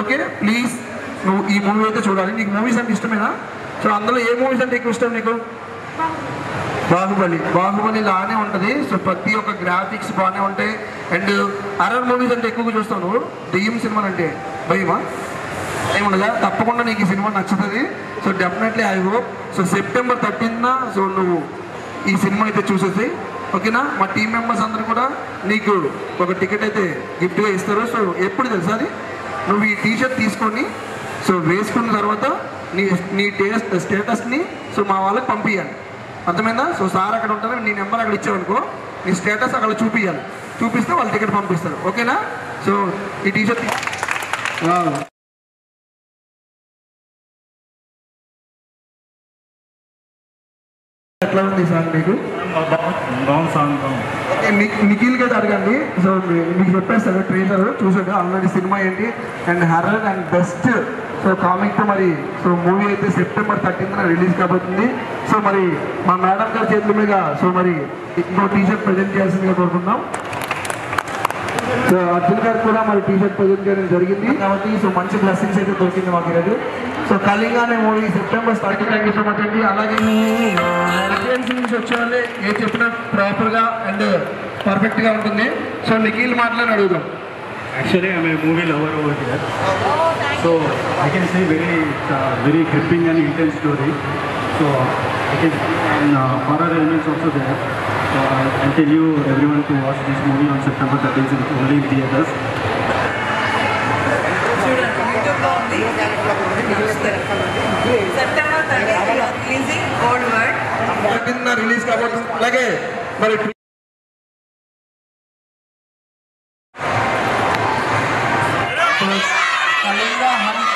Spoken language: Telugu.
ఓకే ప్లీజ్ నువ్వు ఈ మూవీ అయితే చూడాలి. నీకు మూవీస్ అంటే ఇష్టమేనా? సో అందులో ఏ మూవీస్ అంటే ఎక్కువ ఇష్టం నీకు? బాహుబలి లానే ఉంటుంది. సో ప్రతి ఒక్క గ్రాఫిక్స్ బాగానే ఉంటాయి. అండ్ హర్రర్ మూవీస్ అంటే ఎక్కువగా చూస్తావు నువ్వు. దెయ్యం సినిమాలు అంటే భయమా? ఏముండదా? తప్పకుండా నీకు ఈ సినిమా నచ్చుతుంది. So definitely I hope so September 13th so నువ్వు ఈ సినిమా అయితే చూసేసి ఓకేనా. మా టీం మెంబర్స్ అందరూ కూడా నీకు ఒక టికెట్ అయితే గిఫ్ట్గా ఇస్తారు. సో ఎప్పుడు తెలుసా అది, నువ్వు ఈ టీషర్ట్ తీసుకొని సో వేసుకున్న తర్వాత నీ స్టేటస్ని సో మా వాళ్ళకి పంపించాలి. అర్థమైందా? సో సార్ అక్కడ ఉంటారు, నీ నెంబర్ అక్కడ ఇచ్చావనుకో, నీ స్టేటస్ అక్కడ చూపించాలి. చూపిస్తే వాళ్ళు టికెట్ పంపిస్తారు. ఓకేనా? సో ఈ టీషర్ట్ ఎట్లా ఉంది సార్ మీకు? ఓకే నిఖిల్కి అయితే అడగండి. సో మీకు చెప్పేస్తారు ట్రైలర్ చూసాడు ఆల్రెడీ సినిమా ఏంటి and horror and best so కామిక్తో మరి సో మూవీ అయితే September 13th రిలీజ్ కాబోతుంది. సో మరి మా మేడం గారి చేతుల మీద సో మరి ఇంకో టీషర్ట్ ప్రజెంట్ చేయాల్సిందిగా కోరుకుందాం. సో అర్జున్ గారు కూడా మరి టీషర్ట్ ప్రజెంట్ చేయడం జరిగింది కాబట్టి సో మంచి బ్లెస్సింగ్స్ అయితే దొరికింది మాకు ఈరోజు. సో కలింగ అనే movie September 13th. Thank you so much అండి. అలాగే రిఫరెన్స్ నుంచి వచ్చే వాళ్ళే ఏ చెప్పినా ప్రాపర్గా అండ్ పర్ఫెక్ట్గా ఉంటుంది. సో నిఖిల్ మాటలని అడుగుదాం. Actually, I'm a movie lover over here. So I can say very gripping and intense story. So I can and horror elements also there. So I tell you everyone to watch this movie on September 13th. It's only in theaters. September 13th releasing Old World. Release కాబోతుంది. అలాగే మరి కలింగ హంట్